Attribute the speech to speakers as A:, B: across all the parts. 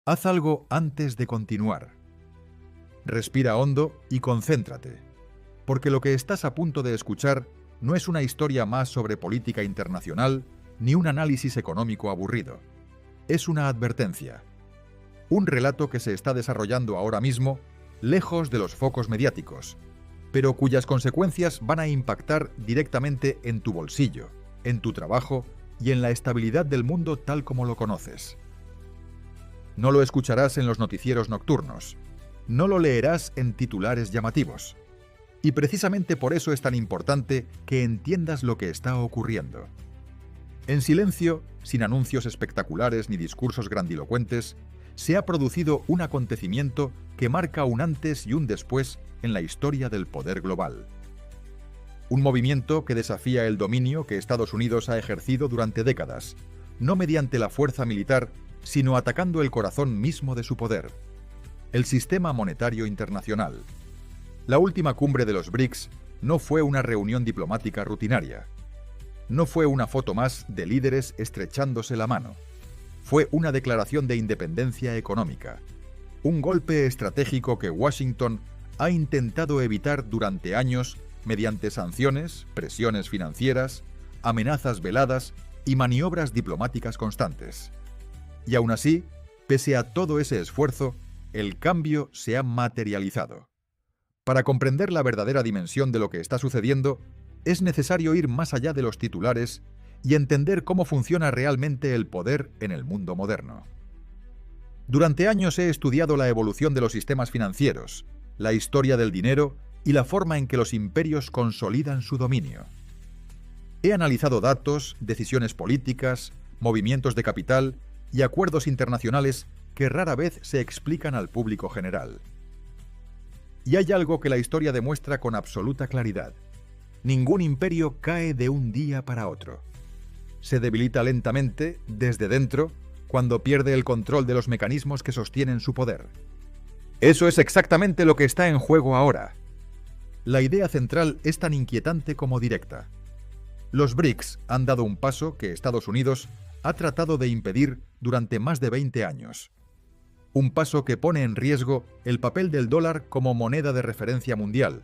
A: Haz algo antes de continuar. Respira hondo y concéntrate, porque lo que estás a punto de escuchar no es una historia más sobre política internacional ni un análisis económico aburrido. Es una advertencia. Un relato que se está desarrollando ahora mismo, lejos de los focos mediáticos, pero cuyas consecuencias van a impactar directamente en tu bolsillo, en tu trabajo y en la estabilidad del mundo tal como lo conoces. No lo escucharás en los noticieros nocturnos, no lo leerás en titulares llamativos. Y precisamente por eso es tan importante que entiendas lo que está ocurriendo. En silencio, sin anuncios espectaculares ni discursos grandilocuentes, se ha producido un acontecimiento que marca un antes y un después en la historia del poder global. Un movimiento que desafía el dominio que Estados Unidos ha ejercido durante décadas, no mediante la fuerza militar, sino atacando el corazón mismo de su poder: el sistema monetario internacional. La última cumbre de los BRICS no fue una reunión diplomática rutinaria. No fue una foto más de líderes estrechándose la mano. Fue una declaración de independencia económica. Un golpe estratégico que Washington ha intentado evitar durante años mediante sanciones, presiones financieras, amenazas veladas y maniobras diplomáticas constantes. Y aún así, pese a todo ese esfuerzo, el cambio se ha materializado. Para comprender la verdadera dimensión de lo que está sucediendo, es necesario ir más allá de los titulares y entender cómo funciona realmente el poder en el mundo moderno. Durante años he estudiado la evolución de los sistemas financieros, la historia del dinero y la forma en que los imperios consolidan su dominio. He analizado datos, decisiones políticas, movimientos de capital y acuerdos internacionales que rara vez se explican al público general. Y hay algo que la historia demuestra con absoluta claridad. Ningún imperio cae de un día para otro. Se debilita lentamente, desde dentro, cuando pierde el control de los mecanismos que sostienen su poder. Eso es exactamente lo que está en juego ahora. La idea central es tan inquietante como directa. Los BRICS han dado un paso que Estados Unidos ha tratado de impedir durante más de 20 años. Un paso que pone en riesgo el papel del dólar como moneda de referencia mundial,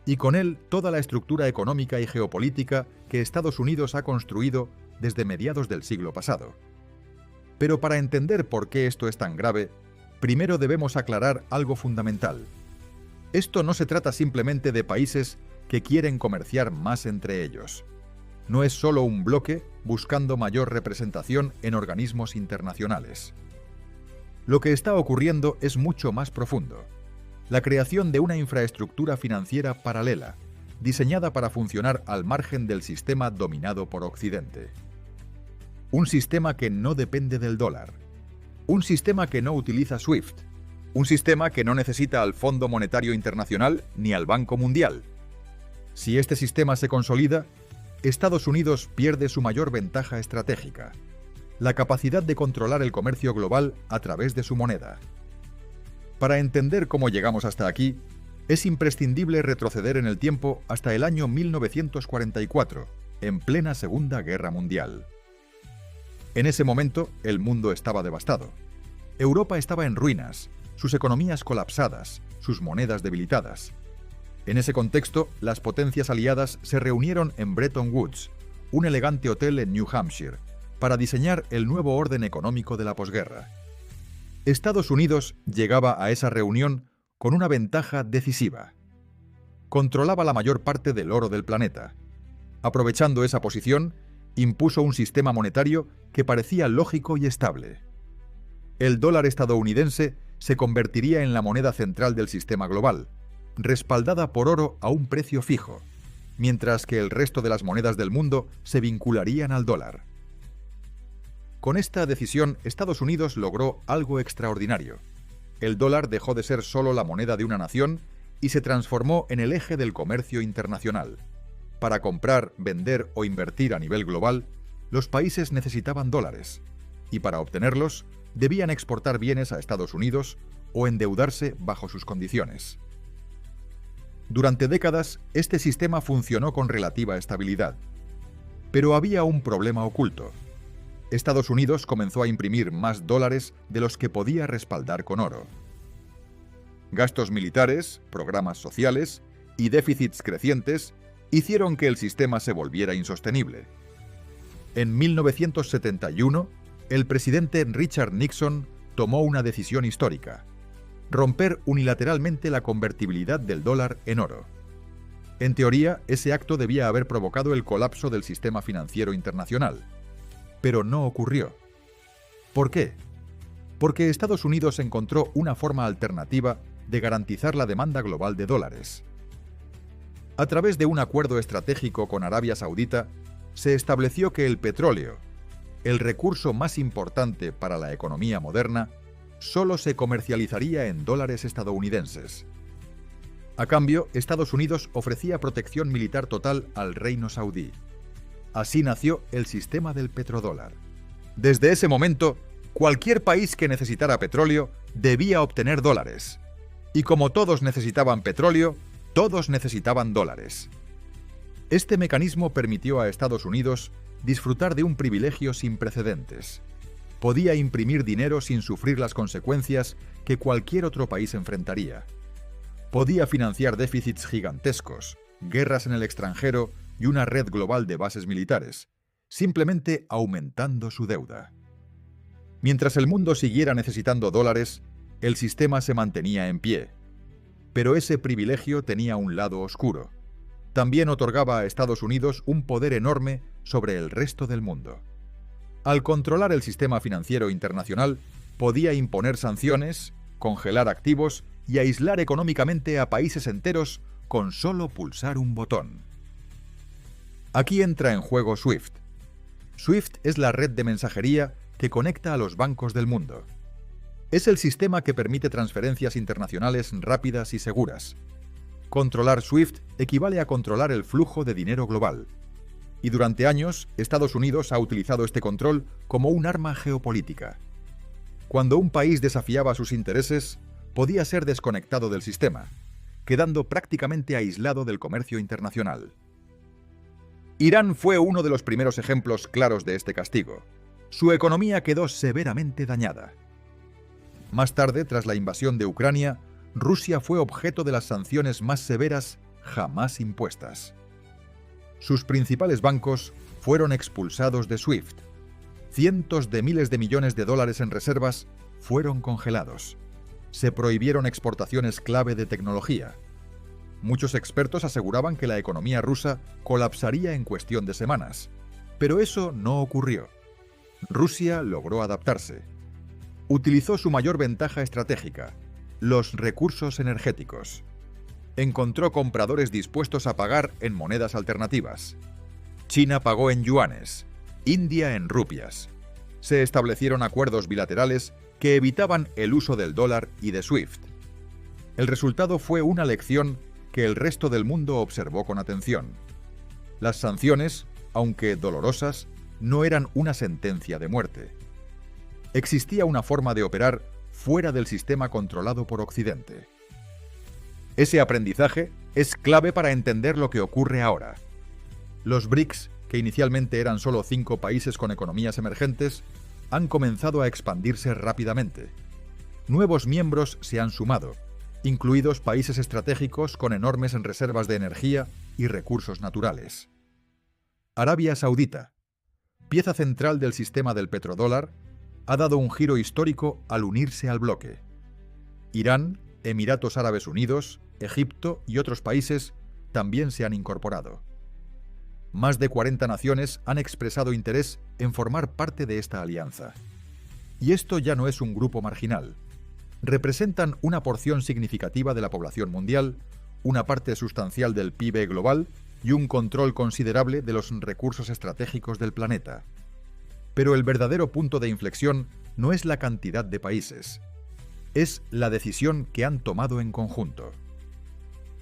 A: y con él toda la estructura económica y geopolítica que Estados Unidos ha construido desde mediados del siglo pasado. Pero para entender por qué esto es tan grave, primero debemos aclarar algo fundamental. Esto no se trata simplemente de países que quieren comerciar más entre ellos. No es solo un bloque buscando mayor representación en organismos internacionales. Lo que está ocurriendo es mucho más profundo. La creación de una infraestructura financiera paralela, diseñada para funcionar al margen del sistema dominado por Occidente. Un sistema que no depende del dólar. Un sistema que no utiliza SWIFT. Un sistema que no necesita al Fondo Monetario Internacional ni al Banco Mundial. Si este sistema se consolida, Estados Unidos pierde su mayor ventaja estratégica: la capacidad de controlar el comercio global a través de su moneda. Para entender cómo llegamos hasta aquí, es imprescindible retroceder en el tiempo hasta el año 1944, en plena Segunda Guerra Mundial. En ese momento, el mundo estaba devastado. Europa estaba en ruinas, sus economías colapsadas, sus monedas debilitadas. En ese contexto, las potencias aliadas se reunieron en Bretton Woods, un elegante hotel en New Hampshire, para diseñar el nuevo orden económico de la posguerra. Estados Unidos llegaba a esa reunión con una ventaja decisiva. Controlaba la mayor parte del oro del planeta. Aprovechando esa posición, impuso un sistema monetario que parecía lógico y estable. El dólar estadounidense se convertiría en la moneda central del sistema global, respaldada por oro a un precio fijo, mientras que el resto de las monedas del mundo se vincularían al dólar. Con esta decisión, Estados Unidos logró algo extraordinario. El dólar dejó de ser solo la moneda de una nación y se transformó en el eje del comercio internacional. Para comprar, vender o invertir a nivel global, los países necesitaban dólares, y para obtenerlos, debían exportar bienes a Estados Unidos o endeudarse bajo sus condiciones. Durante décadas, este sistema funcionó con relativa estabilidad. Pero había un problema oculto. Estados Unidos comenzó a imprimir más dólares de los que podía respaldar con oro. Gastos militares, programas sociales y déficits crecientes hicieron que el sistema se volviera insostenible. En 1971, el presidente Richard Nixon tomó una decisión histórica: romper unilateralmente la convertibilidad del dólar en oro. En teoría, ese acto debía haber provocado el colapso del sistema financiero internacional, pero no ocurrió. ¿Por qué? Porque Estados Unidos encontró una forma alternativa de garantizar la demanda global de dólares. A través de un acuerdo estratégico con Arabia Saudita, se estableció que el petróleo, el recurso más importante para la economía moderna, solo se comercializaría en dólares estadounidenses. A cambio, Estados Unidos ofrecía protección militar total al reino saudí. Así nació el sistema del petrodólar. Desde ese momento, cualquier país que necesitara petróleo debía obtener dólares. Y como todos necesitaban petróleo, todos necesitaban dólares. Este mecanismo permitió a Estados Unidos disfrutar de un privilegio sin precedentes. Podía imprimir dinero sin sufrir las consecuencias que cualquier otro país enfrentaría. Podía financiar déficits gigantescos, guerras en el extranjero y una red global de bases militares, simplemente aumentando su deuda. Mientras el mundo siguiera necesitando dólares, el sistema se mantenía en pie. Pero ese privilegio tenía un lado oscuro. También otorgaba a Estados Unidos un poder enorme sobre el resto del mundo. Al controlar el sistema financiero internacional, podía imponer sanciones, congelar activos y aislar económicamente a países enteros con solo pulsar un botón. Aquí entra en juego SWIFT. SWIFT es la red de mensajería que conecta a los bancos del mundo. Es el sistema que permite transferencias internacionales rápidas y seguras. Controlar SWIFT equivale a controlar el flujo de dinero global. Y durante años, Estados Unidos ha utilizado este control como un arma geopolítica. Cuando un país desafiaba sus intereses, podía ser desconectado del sistema, quedando prácticamente aislado del comercio internacional. Irán fue uno de los primeros ejemplos claros de este castigo. Su economía quedó severamente dañada. Más tarde, tras la invasión de Ucrania, Rusia fue objeto de las sanciones más severas jamás impuestas. Sus principales bancos fueron expulsados de SWIFT. Cientos de miles de millones de dólares en reservas fueron congelados. Se prohibieron exportaciones clave de tecnología. Muchos expertos aseguraban que la economía rusa colapsaría en cuestión de semanas, pero eso no ocurrió. Rusia logró adaptarse. Utilizó su mayor ventaja estratégica, los recursos energéticos. Encontró compradores dispuestos a pagar en monedas alternativas. China pagó en yuanes, India en rupias. Se establecieron acuerdos bilaterales que evitaban el uso del dólar y de SWIFT. El resultado fue una lección que el resto del mundo observó con atención. Las sanciones, aunque dolorosas, no eran una sentencia de muerte. Existía una forma de operar fuera del sistema controlado por Occidente. Ese aprendizaje es clave para entender lo que ocurre ahora. Los BRICS, que inicialmente eran solo 5 países con economías emergentes, han comenzado a expandirse rápidamente. Nuevos miembros se han sumado, incluidos países estratégicos con enormes reservas de energía y recursos naturales. Arabia Saudita, pieza central del sistema del petrodólar, ha dado un giro histórico al unirse al bloque. Irán, Emiratos Árabes Unidos, Egipto y otros países también se han incorporado. Más de 40 naciones han expresado interés en formar parte de esta alianza. Y esto ya no es un grupo marginal. Representan una porción significativa de la población mundial, una parte sustancial del PIB global y un control considerable de los recursos estratégicos del planeta. Pero el verdadero punto de inflexión no es la cantidad de países, es la decisión que han tomado en conjunto.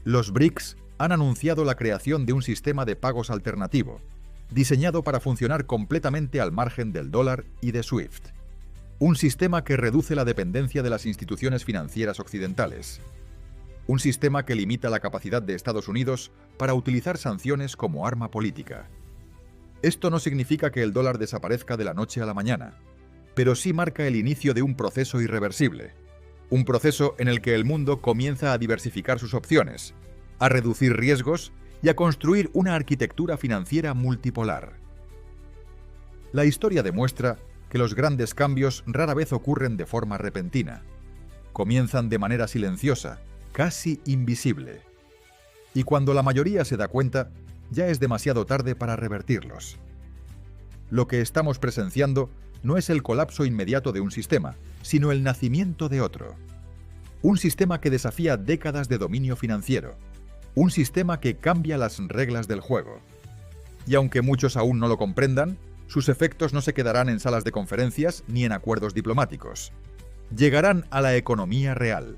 A: Los BRICS han anunciado la creación de un sistema de pagos alternativo, diseñado para funcionar completamente al margen del dólar y de SWIFT. Un sistema que reduce la dependencia de las instituciones financieras occidentales. Un sistema que limita la capacidad de Estados Unidos para utilizar sanciones como arma política. Esto no significa que el dólar desaparezca de la noche a la mañana, pero sí marca el inicio de un proceso irreversible. Un proceso en el que el mundo comienza a diversificar sus opciones, a reducir riesgos y a construir una arquitectura financiera multipolar. La historia demuestra que los grandes cambios rara vez ocurren de forma repentina. Comienzan de manera silenciosa, casi invisible. Y cuando la mayoría se da cuenta, ya es demasiado tarde para revertirlos. Lo que estamos presenciando no es el colapso inmediato de un sistema, sino el nacimiento de otro. Un sistema que desafía décadas de dominio financiero. Un sistema que cambia las reglas del juego. Y aunque muchos aún no lo comprendan, sus efectos no se quedarán en salas de conferencias ni en acuerdos diplomáticos. Llegarán a la economía real,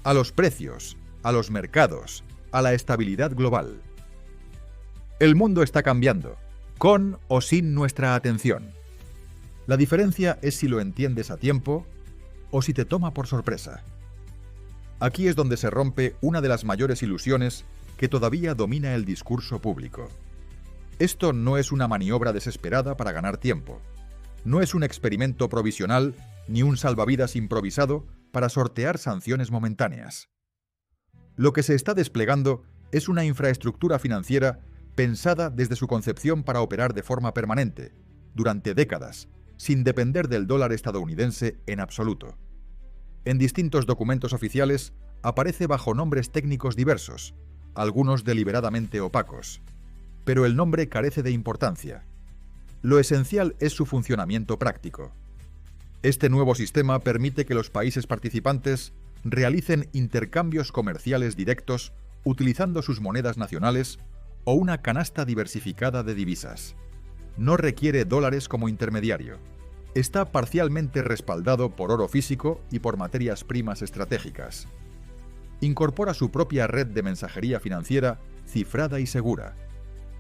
A: a los precios, a los mercados, a la estabilidad global. El mundo está cambiando, con o sin nuestra atención. La diferencia es si lo entiendes a tiempo o si te toma por sorpresa. Aquí es donde se rompe una de las mayores ilusiones que todavía domina el discurso público. Esto no es una maniobra desesperada para ganar tiempo. No es un experimento provisional ni un salvavidas improvisado para sortear sanciones momentáneas. Lo que se está desplegando es una infraestructura financiera pensada desde su concepción para operar de forma permanente, durante décadas, sin depender del dólar estadounidense en absoluto. En distintos documentos oficiales aparece bajo nombres técnicos diversos, algunos deliberadamente opacos. Pero el nombre carece de importancia. Lo esencial es su funcionamiento práctico. Este nuevo sistema permite que los países participantes realicen intercambios comerciales directos utilizando sus monedas nacionales o una canasta diversificada de divisas. No requiere dólares como intermediario. Está parcialmente respaldado por oro físico y por materias primas estratégicas. Incorpora su propia red de mensajería financiera cifrada y segura,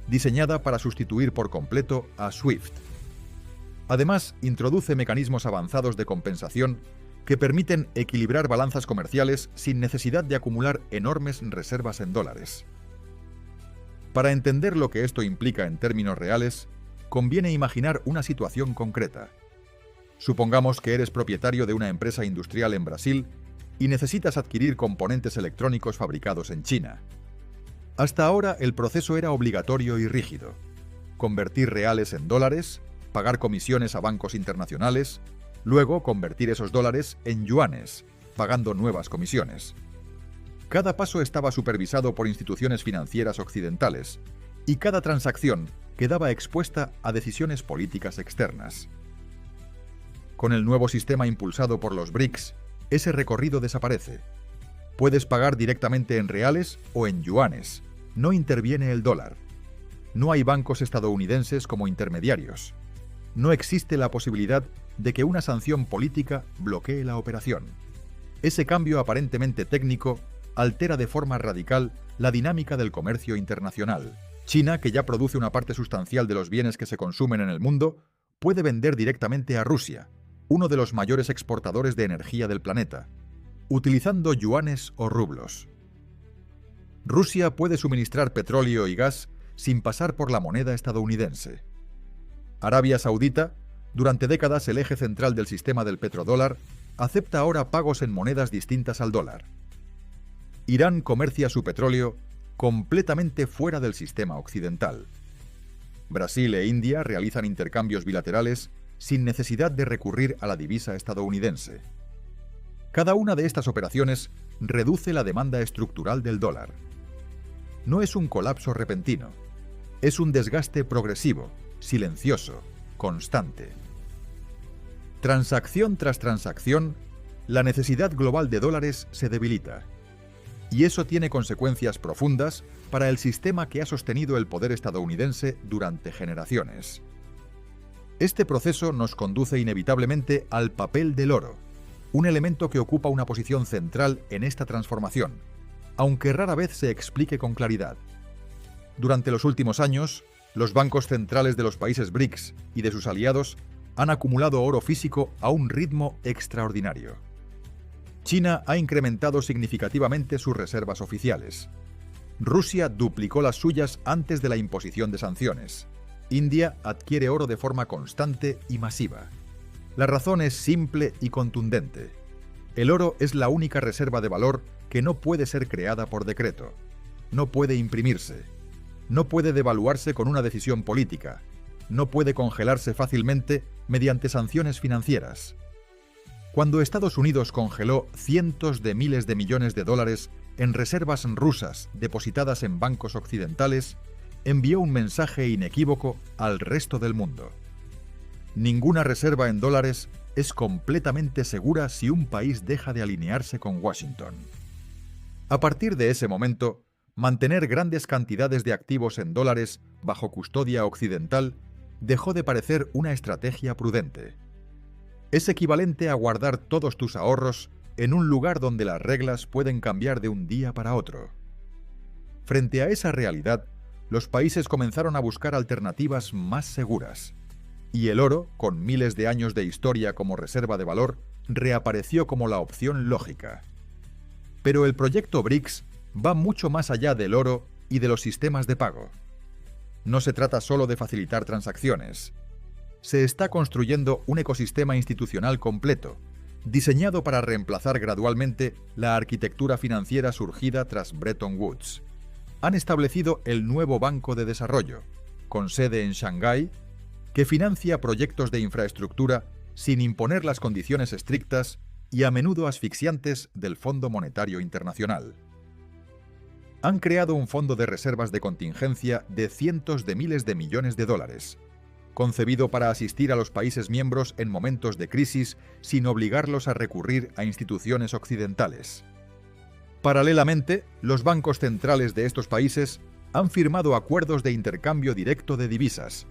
A: diseñada para sustituir por completo a SWIFT. Además, introduce mecanismos avanzados de compensación que permiten equilibrar balanzas comerciales sin necesidad de acumular enormes reservas en dólares. Para entender lo que esto implica en términos reales, conviene imaginar una situación concreta. Supongamos que eres propietario de una empresa industrial en Brasil y necesitas adquirir componentes electrónicos fabricados en China. Hasta ahora el proceso era obligatorio y rígido. Convertir reales en dólares, pagar comisiones a bancos internacionales, luego convertir esos dólares en yuanes, pagando nuevas comisiones. Cada paso estaba supervisado por instituciones financieras occidentales, y cada transacción quedaba expuesta a decisiones políticas externas. Con el nuevo sistema impulsado por los BRICS, ese recorrido desaparece. Puedes pagar directamente en reales o en yuanes. No interviene el dólar. No hay bancos estadounidenses como intermediarios. No existe la posibilidad de que una sanción política bloquee la operación. Ese cambio aparentemente técnico altera de forma radical la dinámica del comercio internacional. China, que ya produce una parte sustancial de los bienes que se consumen en el mundo, puede vender directamente a Rusia, uno de los mayores exportadores de energía del planeta, utilizando yuanes o rublos. Rusia puede suministrar petróleo y gas sin pasar por la moneda estadounidense. Arabia Saudita, durante décadas el eje central del sistema del petrodólar, acepta ahora pagos en monedas distintas al dólar. Irán comercia su petróleo completamente fuera del sistema occidental. Brasil e India realizan intercambios bilaterales sin necesidad de recurrir a la divisa estadounidense. Cada una de estas operaciones reduce la demanda estructural del dólar. No es un colapso repentino, es un desgaste progresivo, silencioso, constante. Transacción tras transacción, la necesidad global de dólares se debilita. Y eso tiene consecuencias profundas para el sistema que ha sostenido el poder estadounidense durante generaciones. Este proceso nos conduce inevitablemente al papel del oro, un elemento que ocupa una posición central en esta transformación, aunque rara vez se explique con claridad. Durante los últimos años, los bancos centrales de los países BRICS y de sus aliados han acumulado oro físico a un ritmo extraordinario. China ha incrementado significativamente sus reservas oficiales. Rusia duplicó las suyas antes de la imposición de sanciones. India adquiere oro de forma constante y masiva. La razón es simple y contundente. El oro es la única reserva de valor que no puede ser creada por decreto. No puede imprimirse. No puede devaluarse con una decisión política. No puede congelarse fácilmente mediante sanciones financieras. Cuando Estados Unidos congeló cientos de miles de millones de dólares en reservas rusas depositadas en bancos occidentales, envió un mensaje inequívoco al resto del mundo. Ninguna reserva en dólares es completamente segura si un país deja de alinearse con Washington. A partir de ese momento, mantener grandes cantidades de activos en dólares bajo custodia occidental dejó de parecer una estrategia prudente. Es equivalente a guardar todos tus ahorros en un lugar donde las reglas pueden cambiar de un día para otro. Frente a esa realidad, los países comenzaron a buscar alternativas más seguras, y el oro, con miles de años de historia como reserva de valor, reapareció como la opción lógica. Pero el proyecto BRICS va mucho más allá del oro y de los sistemas de pago. No se trata solo de facilitar transacciones. Se está construyendo un ecosistema institucional completo, diseñado para reemplazar gradualmente la arquitectura financiera surgida tras Bretton Woods. Han establecido el nuevo Banco de Desarrollo, con sede en Shanghái, que financia proyectos de infraestructura sin imponer las condiciones estrictas y a menudo asfixiantes del Fondo Monetario Internacional. Han creado un fondo de reservas de contingencia de cientos de miles de millones de dólares, concebido para asistir a los países miembros en momentos de crisis sin obligarlos a recurrir a instituciones occidentales. Paralelamente, los bancos centrales de estos países han firmado acuerdos de intercambio directo de divisas,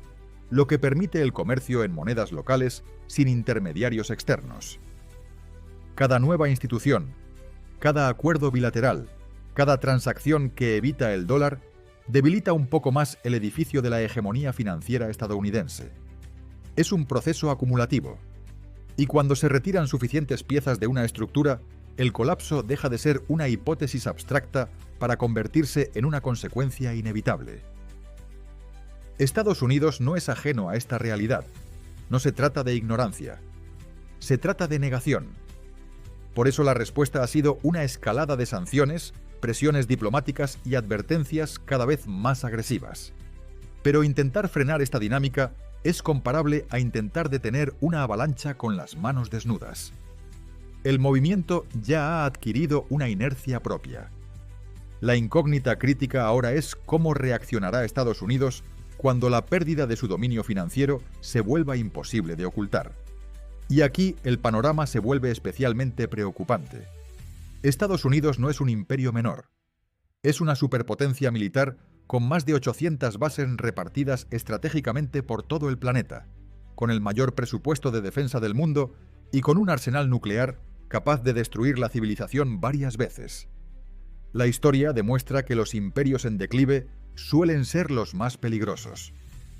A: lo que permite el comercio en monedas locales sin intermediarios externos. Cada nueva institución, cada acuerdo bilateral, cada transacción que evita el dólar, debilita un poco más el edificio de la hegemonía financiera estadounidense. Es un proceso acumulativo, y cuando se retiran suficientes piezas de una estructura, el colapso deja de ser una hipótesis abstracta para convertirse en una consecuencia inevitable. Estados Unidos no es ajeno a esta realidad. No se trata de ignorancia. Se trata de negación. Por eso la respuesta ha sido una escalada de sanciones, presiones diplomáticas y advertencias cada vez más agresivas. Pero intentar frenar esta dinámica es comparable a intentar detener una avalancha con las manos desnudas. El movimiento ya ha adquirido una inercia propia. La incógnita crítica ahora es cómo reaccionará Estados Unidos cuando la pérdida de su dominio financiero se vuelva imposible de ocultar. Y aquí el panorama se vuelve especialmente preocupante. Estados Unidos no es un imperio menor. Es una superpotencia militar con más de 800 bases repartidas estratégicamente por todo el planeta, con el mayor presupuesto de defensa del mundo y con un arsenal nuclear capaz de destruir la civilización varias veces. La historia demuestra que los imperios en declive suelen ser los más peligrosos.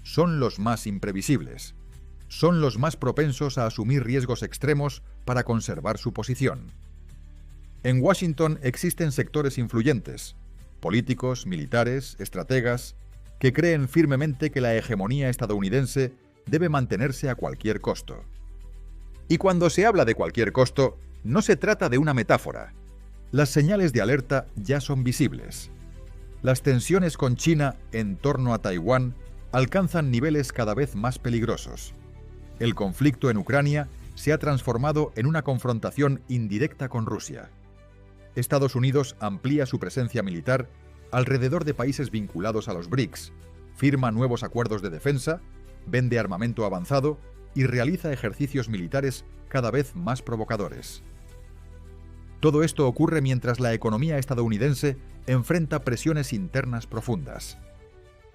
A: Son los más imprevisibles. Son los más propensos a asumir riesgos extremos para conservar su posición. En Washington existen sectores influyentes, políticos, militares, estrategas, que creen firmemente que la hegemonía estadounidense debe mantenerse a cualquier costo. Y cuando se habla de cualquier costo, no se trata de una metáfora. Las señales de alerta ya son visibles. Las tensiones con China en torno a Taiwán alcanzan niveles cada vez más peligrosos. El conflicto en Ucrania se ha transformado en una confrontación indirecta con Rusia. Estados Unidos amplía su presencia militar alrededor de países vinculados a los BRICS, firma nuevos acuerdos de defensa, vende armamento avanzado y realiza ejercicios militares cada vez más provocadores. Todo esto ocurre mientras la economía estadounidense enfrenta presiones internas profundas.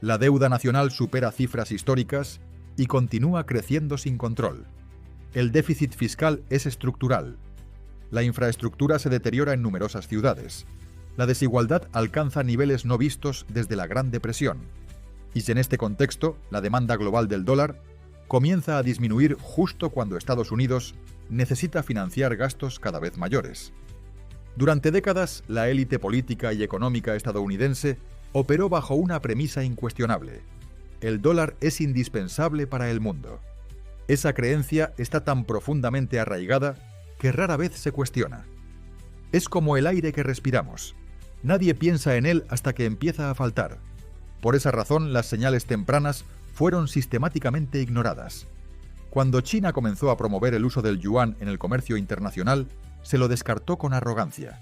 A: La deuda nacional supera cifras históricas y continúa creciendo sin control. El déficit fiscal es estructural. La infraestructura se deteriora en numerosas ciudades. La desigualdad alcanza niveles no vistos desde la Gran Depresión. Y en este contexto, la demanda global del dólar comienza a disminuir justo cuando Estados Unidos necesita financiar gastos cada vez mayores. Durante décadas, la élite política y económica estadounidense operó bajo una premisa incuestionable. El dólar es indispensable para el mundo. Esa creencia está tan profundamente arraigada que rara vez se cuestiona. Es como el aire que respiramos. Nadie piensa en él hasta que empieza a faltar. Por esa razón, las señales tempranas fueron sistemáticamente ignoradas. Cuando China comenzó a promover el uso del yuan en el comercio internacional, se lo descartó con arrogancia.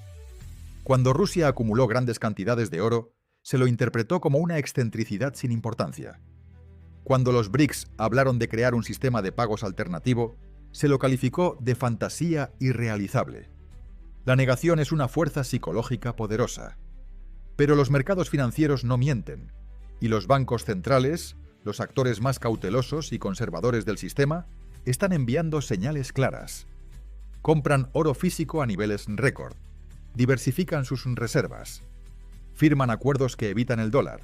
A: Cuando Rusia acumuló grandes cantidades de oro, se lo interpretó como una excentricidad sin importancia. Cuando los BRICS hablaron de crear un sistema de pagos alternativo, se lo calificó de fantasía irrealizable. La negación es una fuerza psicológica poderosa. Pero los mercados financieros no mienten, y los bancos centrales, los actores más cautelosos y conservadores del sistema, están enviando señales claras. Compran oro físico a niveles récord, diversifican sus reservas, firman acuerdos que evitan el dólar,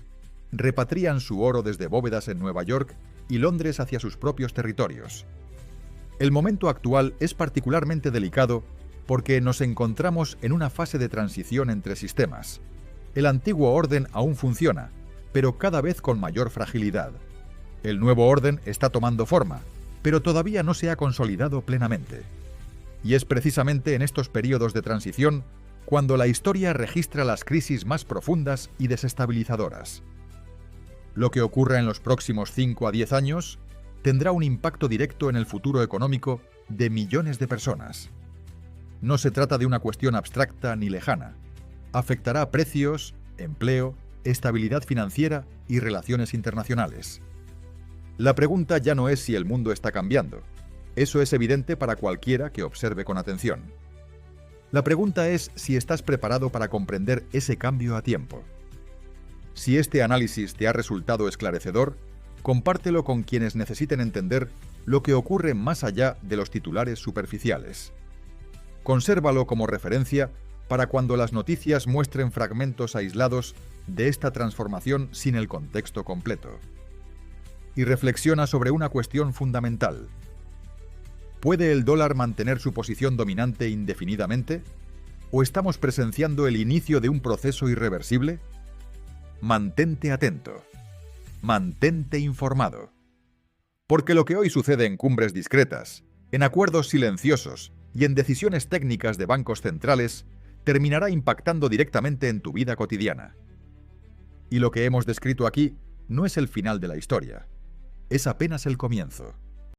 A: repatrian su oro desde bóvedas en Nueva York y Londres hacia sus propios territorios. El momento actual es particularmente delicado porque nos encontramos en una fase de transición entre sistemas. El antiguo orden aún funciona, pero cada vez con mayor fragilidad. El nuevo orden está tomando forma, pero todavía no se ha consolidado plenamente. Y es precisamente en estos periodos de transición cuando la historia registra las crisis más profundas y desestabilizadoras. Lo que ocurra en los próximos 5 a 10 años tendrá un impacto directo en el futuro económico de millones de personas. No se trata de una cuestión abstracta ni lejana. Afectará a precios, empleo, estabilidad financiera y relaciones internacionales. La pregunta ya no es si el mundo está cambiando. Eso es evidente para cualquiera que observe con atención. La pregunta es si estás preparado para comprender ese cambio a tiempo. Si este análisis te ha resultado esclarecedor, compártelo con quienes necesiten entender lo que ocurre más allá de los titulares superficiales. Consérvalo como referencia para cuando las noticias muestren fragmentos aislados de esta transformación sin el contexto completo. Y reflexiona sobre una cuestión fundamental. ¿Puede el dólar mantener su posición dominante indefinidamente? ¿O estamos presenciando el inicio de un proceso irreversible? Mantente atento. Mantente informado. Porque lo que hoy sucede en cumbres discretas, en acuerdos silenciosos y en decisiones técnicas de bancos centrales, terminará impactando directamente en tu vida cotidiana. Y lo que hemos descrito aquí no es el final de la historia. Es apenas el comienzo.